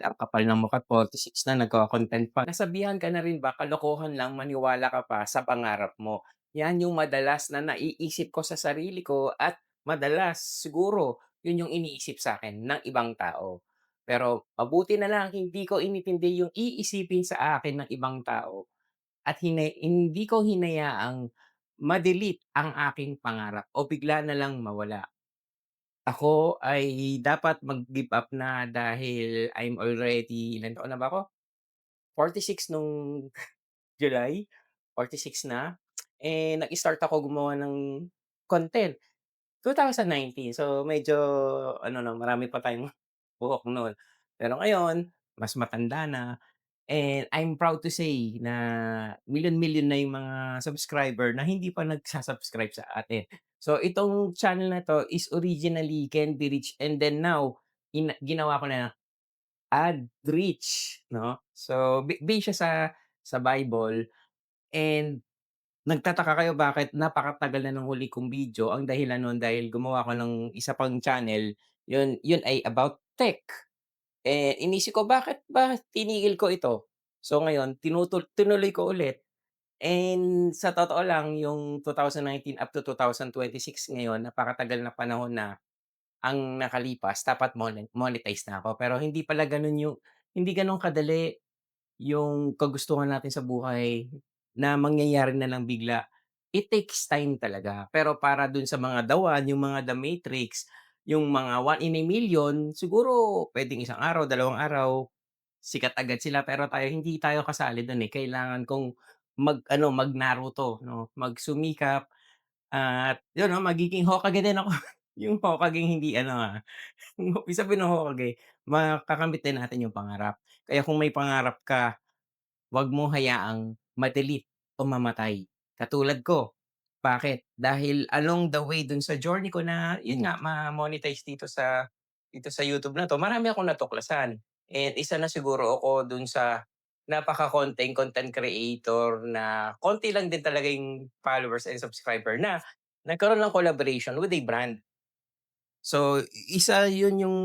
Ang kapal ng mukha 46 na nagko-content pa. Nasabihan ka na rin ba kalokohan lang maniwala ka pa sa pangarap mo? Yan yung madalas na naiisip ko sa sarili ko at madalas siguro yun yung iniisip sa'kin ng ibang tao. Pero mabuti na lang hindi ko inintindi yung iisipin sa akin ng ibang tao at hindi ko hinayaang ma-delete ang aking pangarap o bigla na lang mawala. Ako ay dapat mag-give up na dahil I'm already ilan taon na ba ako? 46 nung July, 46 na. Nag-start ako gumawa ng content 2019. So, medyo ano na, marami pa tayong buhok no'n. Pero ngayon, mas matanda na. And I'm proud to say na milyon-milyon na yung mga subscriber na hindi pa nagsa-subscribe sa atin. So itong channel na 'to is originally Can Be Rich and then now ginawa ko na Add Rich 'no. So base siya sa Bible and nagtataka kayo bakit napakatagal na ng huli kong video. Ang dahilan nun dahil gumawa ako ng isa pang channel, yun ay about tech. Inisip ko bakit ba tinigil ko ito? So ngayon tinuloy ko ulit and sa totoo lang yung 2019 up to 2026 ngayon napakatagal na panahon na ang nakalipas dapat monetize na ako pero hindi pala ganun hindi ganun kadali yung kagustuhan natin sa buhay na mangyayari na lang bigla. It takes time talaga. Pero para dun sa mga dawan, yung mga The Matrix, yung mga one in a million, siguro puwedeng isang araw, dalawang araw, sikat agad sila. Pero hindi tayo kasali dun, eh. Kailangan kong mag-ano, mag-Naruto 'no, magsumikap at yun 'no, magiging Hokage din ako. Yung Hokageng hindi ano, ibig sabihin ng Hokage, makakamit din natin yung pangarap. Kaya kung may pangarap ka, 'wag mo hayaang ma-delete o mamatay. Katulad ko, bakit? Dahil along the way dun sa journey ko na yun nga ma-monetize dito sa YouTube na 'to, marami akong natuklasan. And isa na siguro ako dun sa napakakonting content creator na konti lang din talaga yung followers and subscriber na nagkaroon ng collaboration with a brand. So, isa yun yung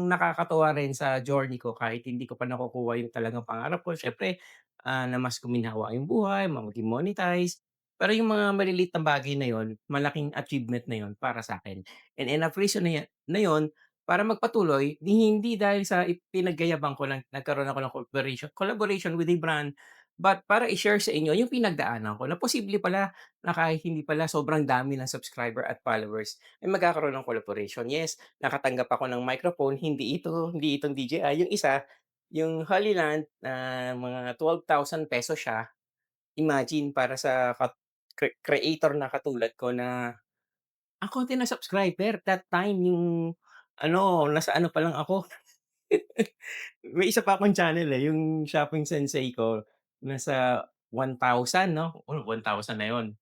nakakatuwa rin sa journey ko kahit hindi ko pa nakukuha yung talagang pangarap ko siyempre, na mas guminhawa yung buhay, maging monetize. Pero yung mga maliliit na bagay na yun, malaking achievement na yun para sa'kin. And enough reason na yun para magpatuloy, hindi dahil sa ipinagyayabang ko lang nagkaroon ako ng collaboration with a brand, but para i-share sa inyo yung pinagdaanan ko na posible pala na kahit hindi pala sobrang dami ng subscriber at followers ay magkakaroon ng collaboration. Yes, nakatanggap ako ng microphone, hindi itong DJI, yung isa, yung Holyland na mga ₱12,000 siya. Imagine para sa creator na katulad ko na ang konti ng subscriber that time yung ano, nasa ano pa lang ako, may isa pa akong channel, eh, yung Shopping Sensei ko nasa 1,000 'no, 1,000 na yun.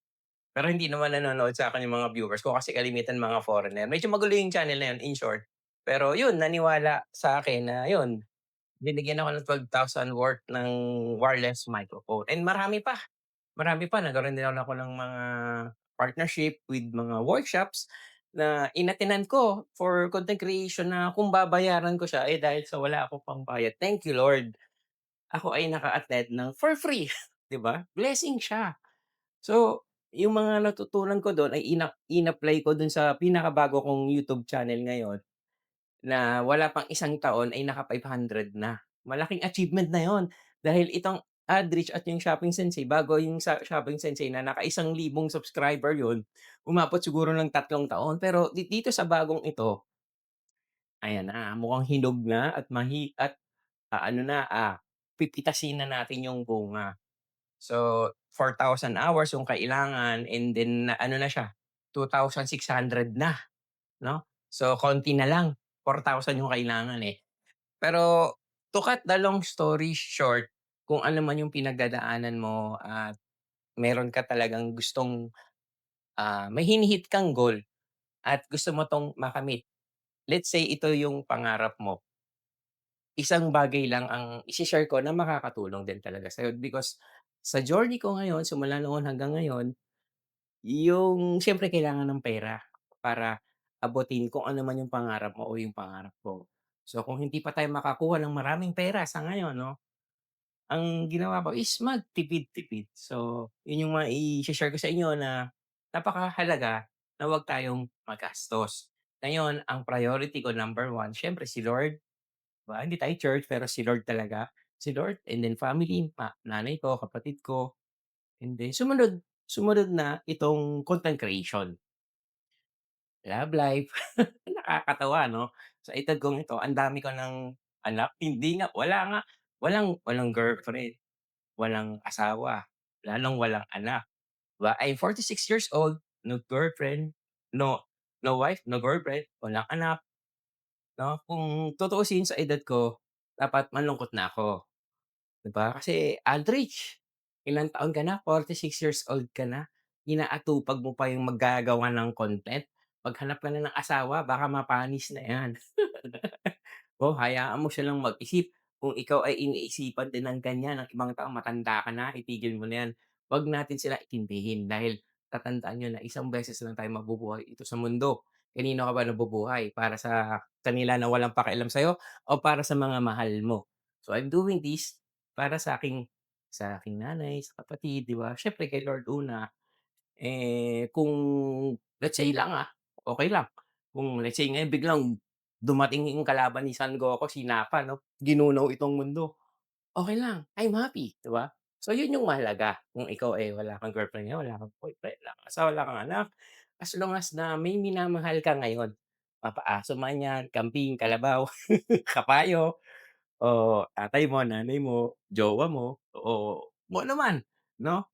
Pero hindi naman nanonood sa'kin yung mga viewers ko kasi kalimitan mga foreigner. Medyo magulo yung channel na yun, in short. Pero yun, naniwala sa akin na yun, binigyan ako ng 12,000 worth ng wireless microphone and marami pa. Nagkaroon din ako ng mga partnership with mga workshops na in ko for content creation na kung babayaran ko siya, eh, dahil sa wala ako pambayad, thank you Lord, ako ay naka-attend ng for free, 'di ba? Blessing siya. So, yung mga natutunan ko dun ay in-apply ko dun sa pinakabago kong YouTube channel ngayon na wala pang isang taon ay naka-500 na. Malaking achievement na yun dahil itong Adreach at yung Shopping Sensei bago yung sa Shopping Sensei na naka-1,000 subscriber yun, umabot siguro ng 3 taon. Pero dito sa bagong ito, ayan na, mukhang hinog na at ano na, pipitasin na natin yung bunga. So, 4,000 hours yung kailangan and then ano na siya, 2,600 na, 'no? So, konti na lang, 4,000 yung kailangan, eh. Pero to cut the long story short, kung ano man yung pinagdadaanan mo at meron ka talagang gustong, may kang goal at gusto mo 'tong makamit. Let's say ito yung pangarap mo, isang bagay lang ang ise-share ko na makakatulong din talaga sa'yo because sa journey ko ngayon, simula noon hanggang ngayon, yung siyempre kailangan ng pera para abutin kung ano man yung pangarap mo o yung pangarap ko. So, kung hindi pa tayo makakuha ng maraming pera sa ngayon 'no, ang ginawa ko is magtipid-tipid. So, yun yung mai-she-share ko sa inyo na napakahalaga na huwag tayong magastos. Ngayon, ang priority ko number one siyempre si Lord, 'di ba? Hindi tayo church pero si Lord talaga. Si Lord and then family, nanay ko, kapatid ko, and then sumunod sumunod na itong content creation, love life. Nakakatawa 'no? Sa edad kong ito ang dami ko ng anak, hindi nga wala nga walang girlfriend. Walang asawa, lalong-walang anak, 'di ba? I'm 46 years old, no girlfriend, no no wife, no girlfriend, walang anak, 'no? Kung tutuusin sa edad ko, dapat malungkot na ako, 'di ba? Kasi Aldrich, ilang taon ka na, 46 years old ka na, inaatupag mo pa yung maggagawa ng content. Maghanap ka na ng asawa baka mapanis na 'yan. Oh, hayaan mo silang mag-isip. Kung ikaw ay iniisipan din ng ganyan ng ibang tao, matanda ka na, itigil mo na 'yan. 'Wag natin sila intindihin dahil tatandaan niyo na isang beses lang tayo mabubuhay dito sa mundo. Kanino ka ba nabubuhay? Para sa kanila na walang pakialam sa'yo o para sa mga mahal mo? So, I'm doing this para sa aking nanay, sa kapatid, 'di ba? Siyempre kay Lord una. Kung let's say lang, okey lang. Kung let's say ngayon biglang dumating yung kalaban ni Son Goku, si Nappa 'no, ginunaw itong mundo, okey lang, I'm happy, 'di ba? So yun yung mahalaga kung ikaw, wala kang girlfriend ngayon, wala kang boyfriend, wala kang asawa, wala kang anak, as long as na may minamahal ka ngayon, mapa-aso man yan, kambing, kalabaw, kapayo, o tatay mo, nanay mo, jowa mo, o kung ano man, 'no?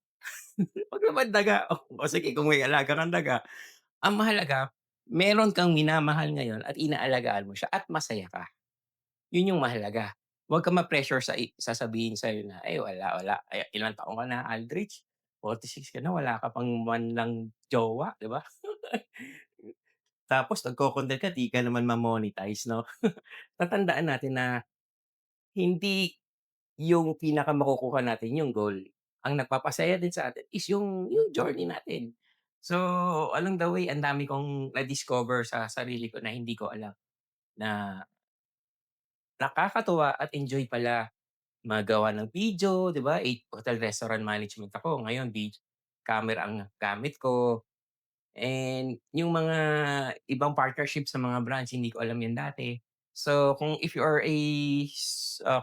'Wag naman daga, o sige kung may alaga kang daga, ang mahalaga meron kang minamahal ngayon at inaalagaan mo siya at masaya ka, yun yung mahalaga. Huwag kang ma-pressure sa sasabihin sa'yo na, "Ay wala, ilang taon ka na Aldrich, 46 ka na wala ka pang man lang jowa," 'di ba? Tapos nagko-content ka 'di ka naman ma-monetize 'no? Tatandaan natin na hindi yung pinakamakukuha natin yung goal, ang nagpapasaya din sa atin is yung journey natin. So, along the way ang dami kong na-discover sa sarili ko na hindi ko alam na nakakatuwa at enjoy pala magawa ng video, 'di ba? Hotel restaurant management ako, ngayon camera ang gamit ko and yung mga ibang partnership sa mga brands hindi ko alam yan dati. So, kung if you are a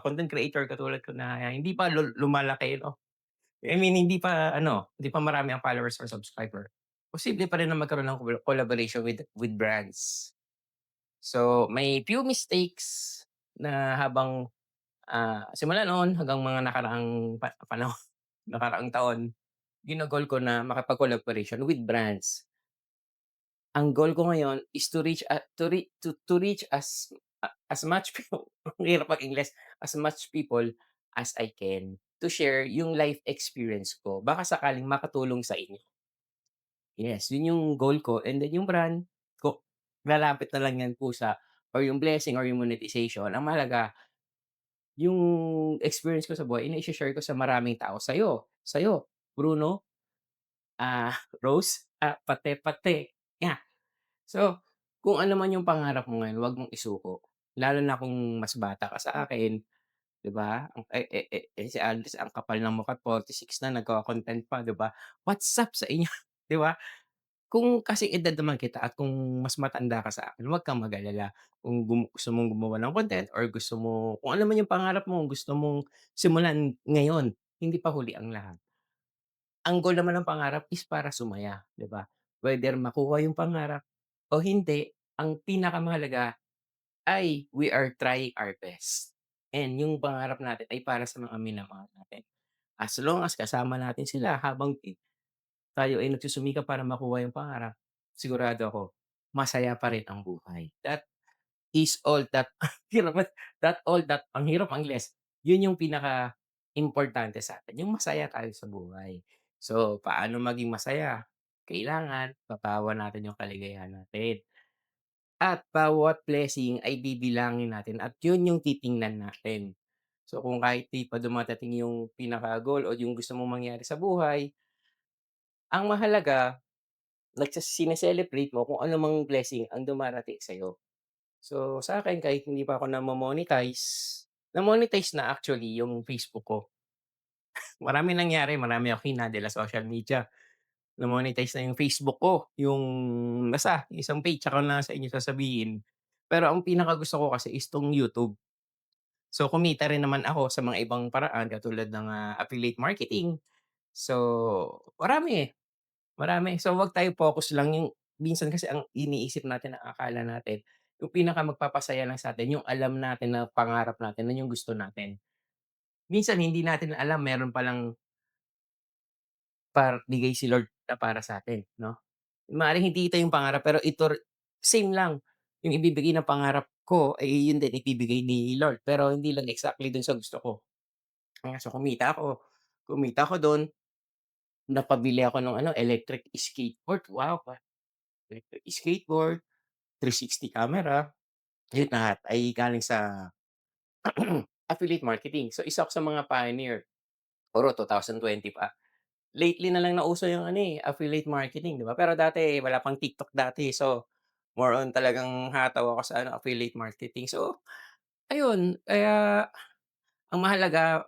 content creator katulad ko na hindi pa lumalaki 'no, I mean hindi pa marami ang followers or subscriber, posible pa rin na magkaroon ng collaboration with brands. So, may few mistakes na habang, simula noon hanggang mga nakaraang panahon, nakaraang taon, gino-goal ko na makipag-collaboration with brands. Ang goal ko ngayon is to reach as much people ang hirap mag-Ingles, as much people as I can to share yung life experience ko. Baka sakaling makatulong sa inyo. Yes, yun yung goal ko and then yung brand ko, lalapit na lang yan kusa or yung blessing or yung monetization. Ang mahalaga yung experience ko sa buhay nai-she-share ko sa maraming tao, sa'yo, Bruno, Rose, pati, yeah. So, kung ano man yung pangarap mo ngayon, 'wag mong isuko. Lalo na kung mas bata ka sa akin, 'di ba? Si Aldous ang kapal ng mukha 46 na nagko-content pa, 'di ba? What's up sa inyo, 'di ba? Kung kasing edad naman kita at kung mas matanda ka sa akin, huwag kang mag-alala. Kung gusto mong gumawa ng content or gusto mo kung ano man yung pangarap mo, gusto mong simulan ngayon, hindi pa huli ang lahat. Ang goal naman ng pangarap is para sumaya, 'di ba? Whether makuha yung pangarap o hindi, ang pinakamahalaga ay we are trying our best. And yung pangarap natin ay para sa mga minamahal natin. As long as kasama natin sila habang tayo ay nagsusumikap para makuha yung pangarap, sigurado ako masaya pa rin ang buhay. That is all that hirap ang hirap Angles. Yun yung pinaka-importante sa'tin, yung masaya tayo sa buhay. So, paano maging masaya? Kailangan papawan natin yung kaligayahan natin. At bawat blessing ay bibilangin natin at yun yung titingnan natin. So, kung kahit di pa dumadating yung pinaka-goal o yung gusto mong mangyari sa buhay, ang mahalaga sine-celebrate mo kung ano mang blessing ang dumarating sa'yo. So, sa akin kahit hindi pa ako na-monetize na actually yung Facebook ko. Maraming nangyari, marami akong hinandle na social media. Na-monetize na yung Facebook ko, yung basta isang page tsaka ko na sa inyo sasabihin. Pero ang pinakagusto ko kasi is 'tong YouTube. So, kumita rin naman ako sa mga ibang paraan katulad ng, affiliate marketing. So, marami, marami. So, 'wag tayo focus lang yung minsan kasi ang iniisip natin, ang akala natin, yung pinaka magpapasaya lang sa'tin yung alam natin na pangarap natin, na yung gusto natin. Minsan hindi natin alam meron palang bigay si Lord na para sa'tin 'no? Maaaring hindi ito yung pangarap pero same lang, yung ibibigay na pangarap ko, eh, yun din ibibigay ni Lord pero hindi lang exactly dun sa gusto ko. So kumita ako dun, napabili ako ng electric skateboard, wow! Electric skateboard, 360 camera, yun lahat ay galing sa affiliate marketing. So isa ako sa mga pioneer, siguro 2020 pa. Lately na lang nauso yung affiliate marketing, 'di ba? Pero dati wala pang TikTok dati, so more on talagang hataw ako sa affiliate marketing. So ayun, kaya ang mahalaga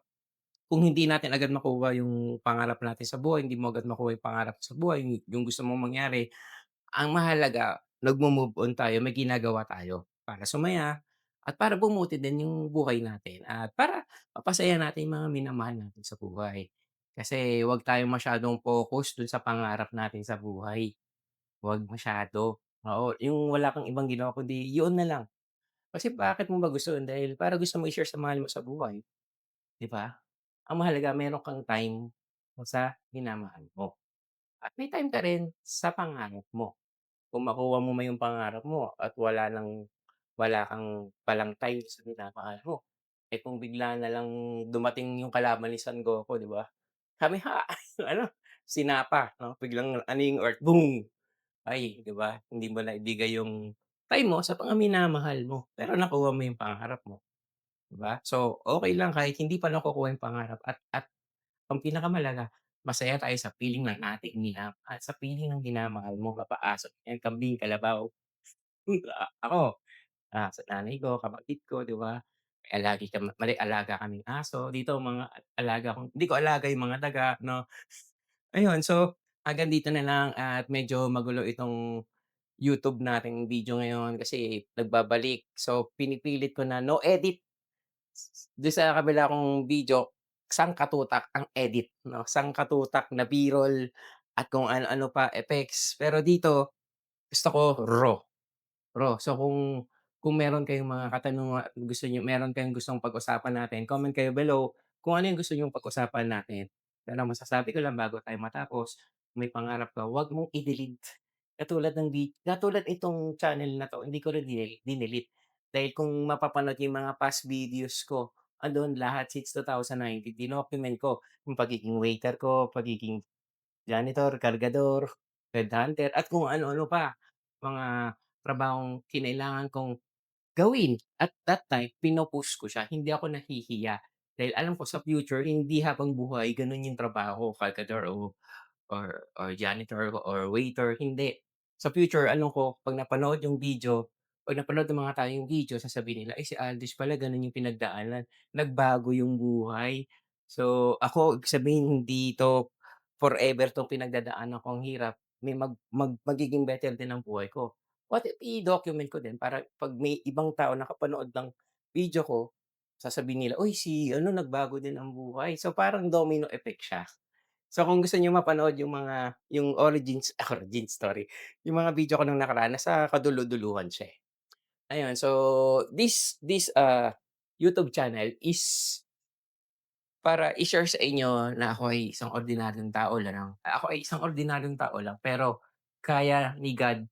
kung hindi natin agad makuha yung pangarap natin sa buhay, hindi mo agad makuha yung pangarap sa buhay, yung gusto mong mangyari, ang mahalaga nagmo-move on tayo, may ginagawa tayo para sumaya at para bumuti din yung buhay natin at para mapasaya natin yung mga minamahal natin sa buhay. Kasi 'wag tayong masyadong focus dun sa pangarap natin sa buhay, 'wag masyado. Oo, yung wala kang ibang ginawa kundi yun na lang. Kasi bakit mo ba gusto yun? Dahil para gusto mo i-share sa mahal mo sa buhay, 'di ba? Ang mahalaga meron kang time sa minamahal mo at may time ka rin sa pangarap mo. Kung makuha mo man yung pangarap mo at wala kang palang time sa minamahal mo, eh, kung bigla na lang dumating yung kalaban ni Son Goku, 'di ba? Kameha ano, sinapa 'no, biglang ano yung earth, boom! Ay, 'di ba, hindi mo naibigay yung time mo sa mga minamahal mo, pero nakuha mo yung pangarap mo, 'di ba? So, okey lang kahit hindi pa nakukuha yung pangarap at ang pinakamahalaga, masaya tayo sa piling ng ating sa piling ng minamahal mo, mapaaso yan, kambing, kalabaw. Ako, sa nanay ko, kapatid ko, 'di ba? May alaga kaming aso, dito mga alaga kong hindi ko alaga yung mga daga 'no. Ayun, so hanggang dito na lang at medyo magulo itong YouTube nating video ngayon kasi nagbabalik. So pinipilit ko na no edit. Do'n sa kabila kong video, sangkatutak ang edit 'no, sangkatutak na B-roll at kung ano-ano pa effects. Pero dito gusto ko raw. Bro, so kung meron kayong mga katanungan at meron kayong gustong pag-usapan natin, comment kayo below kung ano yung gusto niyong pag-usapan natin. Pero ang masasabi ko lang bago tayo matapos, kung may pangarap ka, huwag mong i-delete. Katulad itong channel na 'to, hindi ko rin dinelete. Dahil kung mapapanood yung mga past videos ko, andun lahat since 2019 dinocument ko yung pagiging waiter ko, pagiging janitor, kargador, headhunter, at kung ano-ano pa, mga trabahong kinailangan kong gawin. At that time, pino-push ko siya, hindi ako nahihiya. Dahil alam ko sa future, hindi habang buhay gano'n yung trabaho, kargador or janitor or waiter, hindi. Sa future alam ko 'pag napanood ng mga tao yung video sasabihin nila, "Ay si Aldis pala gano'n yung pinagdaanan, nagbago yung buhay." So ako ibig sabihin hindi 'to forever 'tong pinagdadaanan ko ang hirap, may magiging better din ang buhay ko. What if i-document ko din para 'pag may ibang tao nakapanood ng video ko, sasabihin nila, "Uy si ano nagbago din ang buhay." So parang domino effect siya. So kung gusto niyo mapanood yung origin story, yung mga video ko nung nakaraan nasa kadulu-duluhan siya, eh. Ayun, so this YouTube channel is para i-share sa inyo na ako ay isang ordinaryong tao lang. Ako ay isang ordinaryong tao lang pero kaya ni God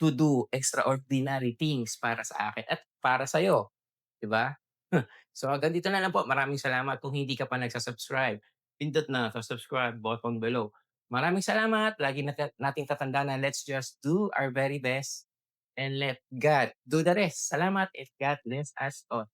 to do extraordinary things para sa akin at para sa'yo, 'di ba? So hanggang dito na lang po. Maraming salamat. Kung hindi ka pa nagsa-subscribe, pindot na sa subscribe button below. Maraming salamat. Lagi nating tatandaan na let's just do our very best and let God do the rest. Salamat and God bless us all.